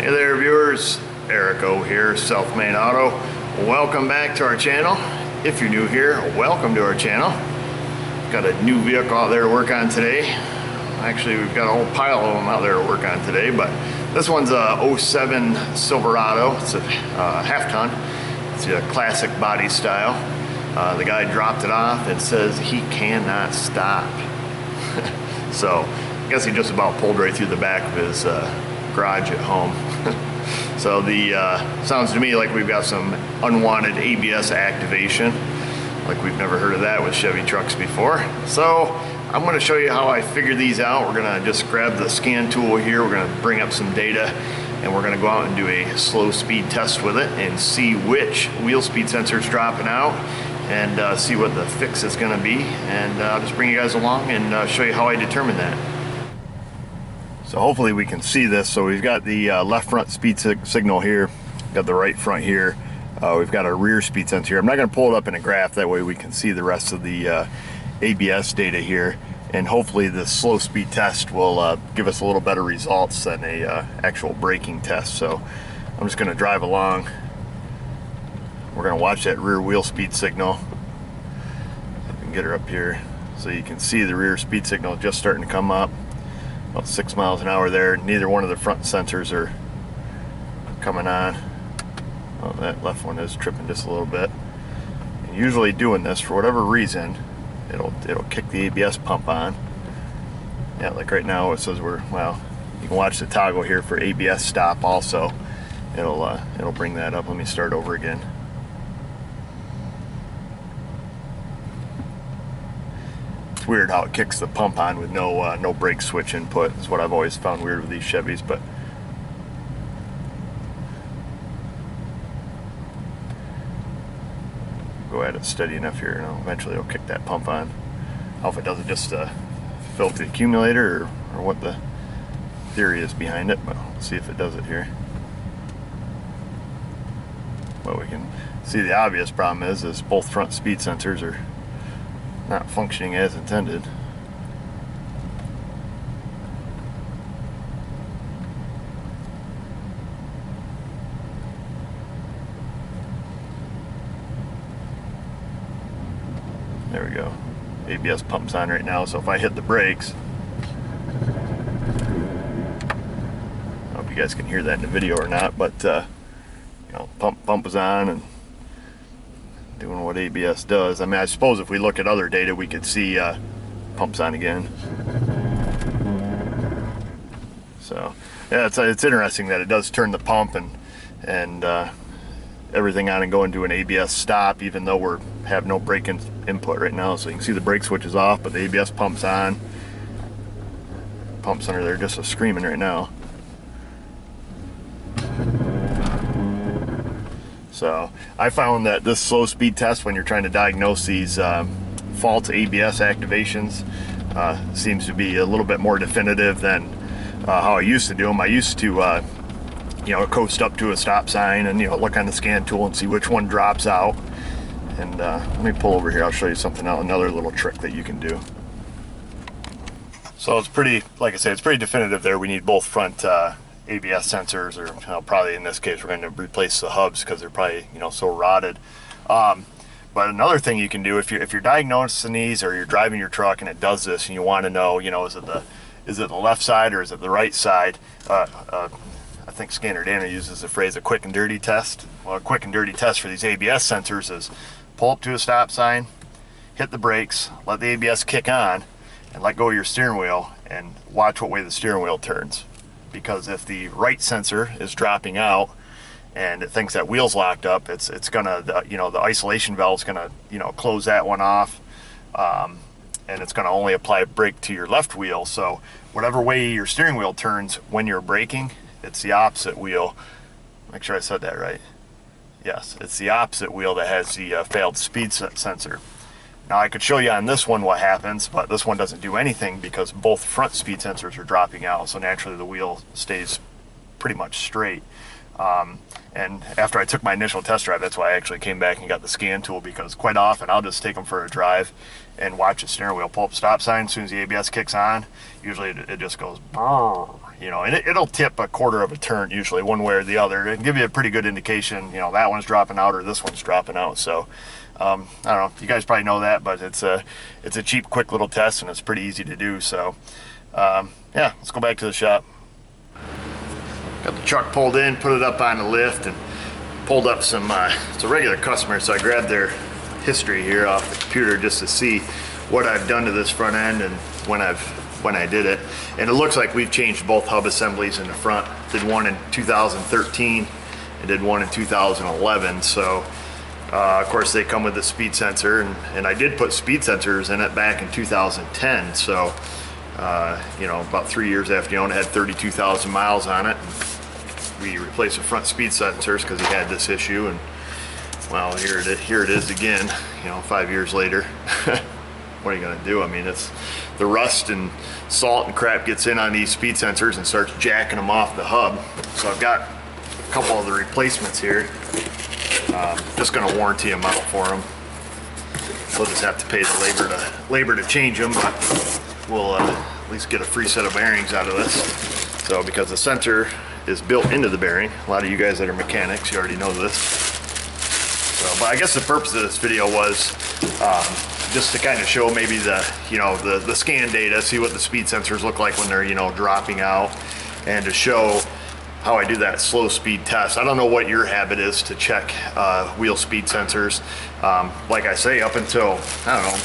Hey there viewers, Eric O here, Self-Made Auto. Welcome back to our channel. If you're new here, welcome to our channel. Got a new vehicle out there to work on today. Actually, we've got a whole pile of them out there to work on today, but this one's a 07 Silverado. It's a half ton. It's a classic body style. The guy dropped it off and says he cannot stop. So I guess he just about pulled right through the back of his garage at home. So the sounds to me like we've got some unwanted ABS activation, like we've never heard of that with Chevy trucks before. So I'm going to show you how I figured these out. We're going to just grab the scan tool here, we're going to bring up some data, and we're going to go out and do a slow speed test with it and see which wheel speed sensor is dropping out, and see what the fix is going to be. And I'll just bring you guys along and show you how I determine that. So hopefully we can see this. So we've got the left front speed signal here, got the right front here. We've got our rear speed sensor here. I'm not going to pull it up in a graph, that way we can see the rest of the ABS data here. And hopefully the slow speed test will give us a little better results than a actual braking test. So I'm just going to drive along. We're going to watch that rear wheel speed signal. I can get her up here so you can see the rear speed signal just starting to come up. About 6 miles an hour there. Neither one of the front sensors are coming on. Oh, that left one is tripping just a little bit. And usually doing this, for whatever reason, it'll kick the ABS pump on. Yeah, like right now it says well, you can watch the toggle here for ABS stop also. It'll bring that up. Let me start over again. It's weird how it kicks the pump on with no brake switch input. It's what I've always found weird with these Chevys, but go at it steady enough here, and eventually it'll kick that pump on. I don't know if it does it just to fill up the accumulator or what the theory is behind it, but let's see if it does it here. What we can see, the obvious problem is both front speed sensors are not functioning as intended. There we go. ABS pump's on right now, so if I hit the brakes, I don't know if you guys can hear that in the video or not, but you know, pump is on and doing what ABS does. I mean, I suppose if we look at other data, we could see pumps on again. So yeah, it's interesting that it does turn the pump and everything on and go into an ABS stop, even though we have no brake input right now. So you can see the brake switch is off, but the ABS pump's on. Pump's under there just screaming right now. So I found that this slow speed test, when you're trying to diagnose these false ABS activations, seems to be a little bit more definitive than how I used to do them. I used to you know, coast up to a stop sign and, you know, look on the scan tool and see which one drops out. And let me pull over here, I'll show you something else, another little trick that you can do. So it's pretty, like I said, it's pretty definitive there. We need both front ABS sensors, or you know, probably in this case we're going to replace the hubs because they're probably, you know, so rotted. But another thing you can do, if you're diagnosing these, or you're driving your truck and it does this, and you want to know, you know, is it the left side or is it the right side? I think Scanner Dana uses the phrase a quick and dirty test. Well, a quick and dirty test for these ABS sensors is pull up to a stop sign, hit the brakes, let the ABS kick on, and let go of your steering wheel and watch what way the steering wheel turns. Because if the right sensor is dropping out and it thinks that wheel's locked up, it's gonna, you know, the isolation valve's gonna, you know, close that one off, and it's gonna only apply a brake to your left wheel. So whatever way your steering wheel turns when you're braking, it's the opposite wheel. Make sure I said that right. Yes, it's the opposite wheel that has the failed speed sensor. Now I could show you on this one what happens, but this one doesn't do anything because both front speed sensors are dropping out, so naturally the wheel stays pretty much straight. And after I took my initial test drive, that's why I actually came back and got the scan tool, because quite often I'll just take them for a drive and watch the steering wheel pull up stop sign. As soon as the ABS kicks on, usually it just goes brrr, you know, and it'll tip a quarter of a turn usually, one way or the other, and give you a pretty good indication, you know, that one's dropping out or this one's dropping out. So I don't know, you guys probably know that, but it's a cheap, quick little test, and it's pretty easy to do. So yeah, let's go back to the shop. Got the truck pulled in, put it up on the lift, and pulled up some, it's a regular customer, so I grabbed their history here off the computer just to see what I've done to this front end and when I did it. And it looks like we've changed both hub assemblies in the front. Did one in 2013 and did one in 2011. So of course they come with the speed sensor, and I did put speed sensors in it back in 2010. So you know, about 3 years after you own it, had 32,000 miles on it. We replaced the front speed sensors because he had this issue, and well, here it is again, you know, 5 years later. What are you gonna do? I mean, it's the rust and salt and crap gets in on these speed sensors and starts jacking them off the hub. So I've got a couple of the replacements here. Just gonna warranty them out for them. We'll just have to pay the labor to change them, but we'll at least get a free set of bearings out of this. So because the sensor is built into the bearing, a lot of you guys that are mechanics, you already know this. So, but I guess the purpose of this video was just to kind of show maybe the scan data, see what the speed sensors look like when they're, you know, dropping out, and to show how I do that slow speed test. I don't know what your habit is to check wheel speed sensors. Like I say, up until, I don't know,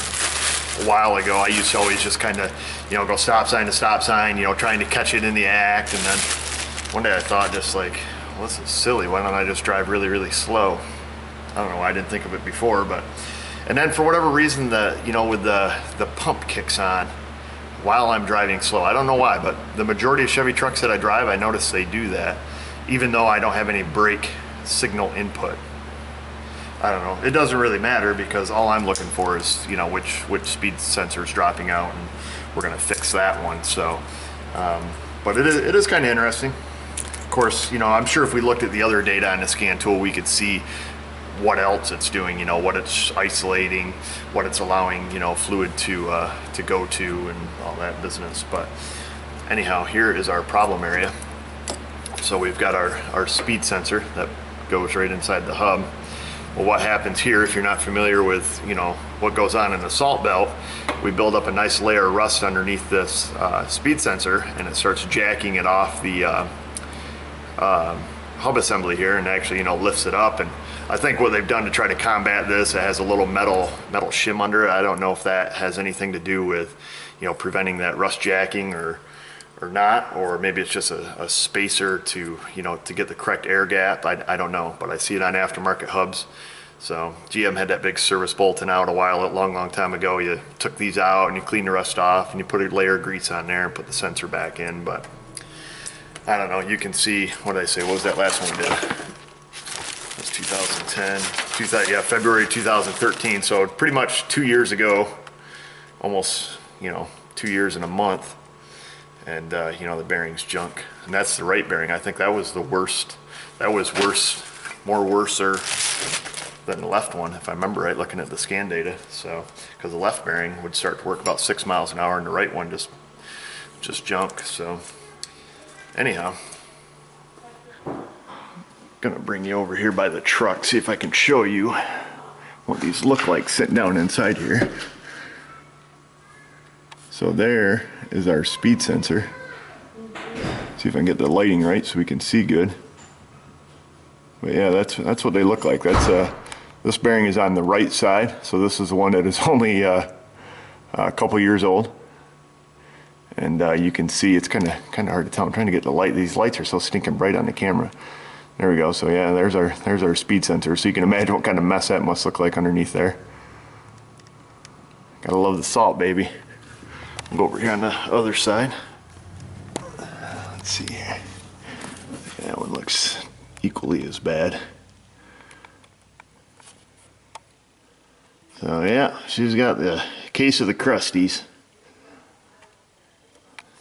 a while ago, I used to always just kind of, you know, go stop sign to stop sign, you know, trying to catch it in the act. And then one day I thought, just like, well, this is silly. Why don't I just drive really, really slow? I don't know why I didn't think of it before, but, and then for whatever reason, you know, with the pump kicks on while I'm driving slow. I don't know why, but the majority of Chevy trucks that I drive, I notice they do that, even though I don't have any brake signal input. I don't know. It doesn't really matter because all I'm looking for is, you know, which speed sensor is dropping out, and we're gonna fix that one. So, but it is kind of interesting. Of course, you know, I'm sure if we looked at the other data on the scan tool, we could see what else it's doing, you know, what it's isolating, what it's allowing, you know, fluid to go to, and all that business. But anyhow, here is our problem area. So we've got our speed sensor that goes right inside the hub. Well, what happens here, if you're not familiar with, you know, what goes on in the salt belt, we build up a nice layer of rust underneath this speed sensor, and it starts jacking it off the hub assembly here, and actually, you know, lifts it up. And I think what they've done to try to combat this, it has a little metal shim under it. I don't know if that has anything to do with, you know, preventing that rust jacking or not, or maybe it's just a spacer to, you know, to get the correct air gap. I don't know, but I see it on aftermarket hubs. So GM had that big service bolting out a long time ago. You took these out and you clean the rust off and you put a layer of grease on there and put the sensor back in. But I don't know, you can see, what did I say, what was that last one we did? It was 2010, yeah, February 2013. So pretty much 2 years ago, almost, you know, 2 years and a month. And you know, the bearing's junk, and that's the right bearing. I think that was the worst. That was worse, more worser than the left one, if I remember right, looking at the scan data. So, because the left bearing would start to work about 6 miles an hour, and the right one just junk. So, anyhow, gonna bring you over here by the truck, see if I can show you what these look like sitting down inside here. So there is our speed sensor. See if I can get the lighting right so we can see good. But yeah, that's what they look like. That's this bearing is on the right side, so this is the one that is only a couple years old. And you can see it's kind of hard to tell. I'm trying to get the light. These lights are so stinking bright on the camera. There we go. So yeah, there's our speed sensor. So you can imagine what kind of mess that must look like underneath there. Gotta love the salt, baby. We'll go over here on the other side. Let's see here. That one looks equally as bad. So yeah, she's got the case of the crusties.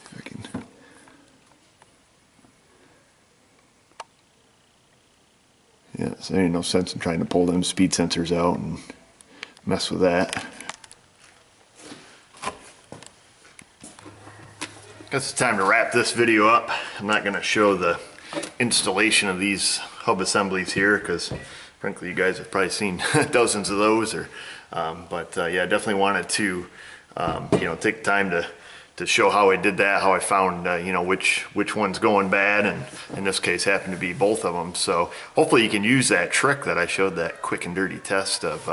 If I can. Yeah, so there ain't no sense in trying to pull them speed sensors out and mess with that. Guess it's time to wrap this video up. I'm not going to show the installation of these hub assemblies here because frankly you guys have probably seen dozens of those. Yeah, definitely wanted to take time to show how I did that, how I found which one's going bad, and in this case happened to be both of them. So hopefully you can use that trick that I showed, that quick and dirty test of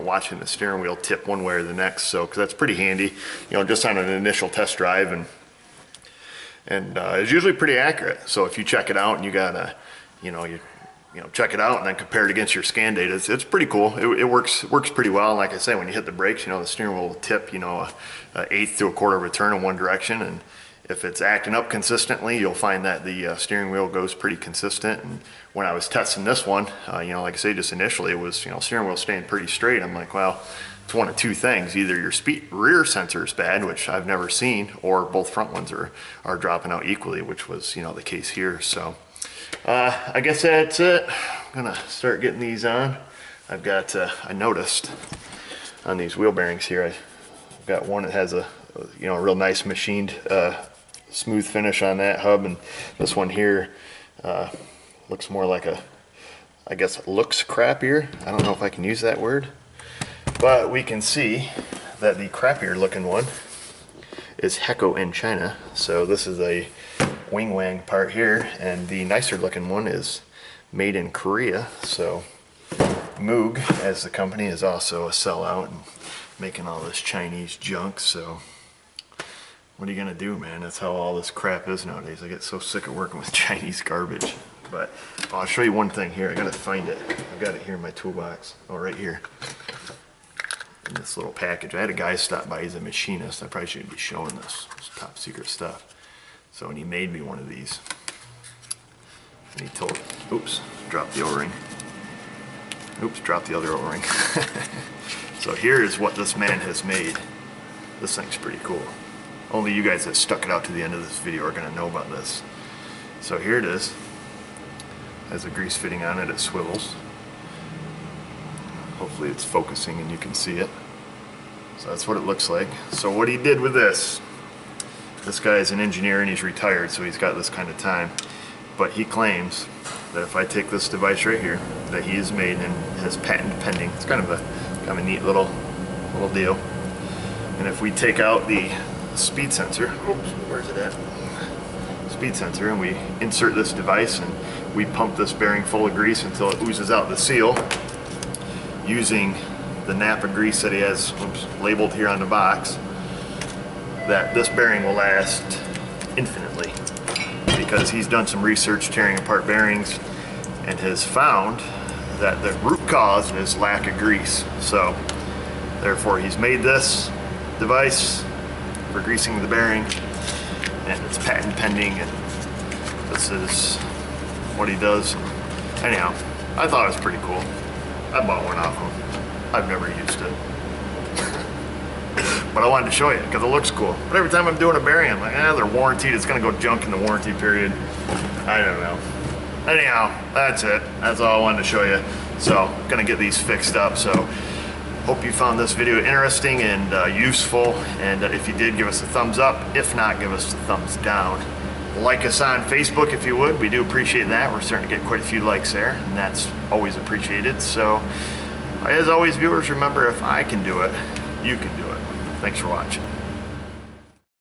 watching the steering wheel tip one way or the next. So because that's pretty handy, just on an initial test drive, and it's usually pretty accurate. So if you check it out and you gotta check it out and then compare it against your scan data, it's pretty cool. It works pretty well. And like I say, when you hit the brakes, the steering wheel will tip an eighth to a quarter of a turn in one direction, and if it's acting up consistently, you'll find that the steering wheel goes pretty consistent. And when I was testing this one, like I say, just initially it was steering wheel staying pretty straight. I'm like, well, it's one of two things: either your rear sensor is bad, which I've never seen, or both front ones are dropping out equally, which was the case here. So I guess that's it. I'm gonna start getting these on. I've got I noticed on these wheel bearings here, I've got one that has a real nice machined smooth finish on that hub, and this one here looks more like I guess it looks crappier. I don't know if I can use that word, but we can see that the crappier looking one is Hecko in China. So this is a wing wang part here, and the nicer looking one is made in Korea. So Moog, as the company, is also a sellout and making all this Chinese junk. So what are you gonna do, man? That's how all this crap is nowadays. I get so sick of working with Chinese garbage. But I'll show you one thing here. I gotta find it. I've got it here in my toolbox. Oh, right here in this little package. I had a guy stop by. He's a machinist. I probably shouldn't be showing this. It's top secret stuff. So when he made me one of these, and he told, oops, dropped the O-ring. Oops, dropped the other O-ring. So here is what this man has made. This thing's pretty cool. Only you guys that stuck it out to the end of this video are gonna know about this. So here it is. Has a grease fitting on it, it swivels. Hopefully it's focusing and you can see it. So that's what it looks like. So what he did with this guy is an engineer and he's retired, so he's got this kind of time. But he claims that if I take this device right here that he has made and has patent pending, it's kind of a neat little deal. And if we take out the speed sensor, oops, where's it at? Speed sensor, and we insert this device and we pump this bearing full of grease until it oozes out the seal, using the Napa grease that he has labeled here on the box, that this bearing will last infinitely, because he's done some research tearing apart bearings and has found that the root cause is lack of grease. So therefore he's made this device for greasing the bearing, and it's patent pending, and this is what he does. Anyhow, I thought it was pretty cool. I bought one off him. I've never used it. But I wanted to show you because it looks cool. But every time I'm doing a bearing, I'm like, they're warranted. It's gonna go junk in the warranty period. I don't know. Anyhow, that's it. That's all I wanted to show you. So, gonna get these fixed up. So, hope you found this video interesting and useful. And if you did, give us a thumbs up. If not, give us a thumbs down. Like us on Facebook if you would. We do appreciate that. We're starting to get quite a few likes there, and that's always appreciated. So, as always, viewers, remember, if I can do it, you can do it. Thanks for watching.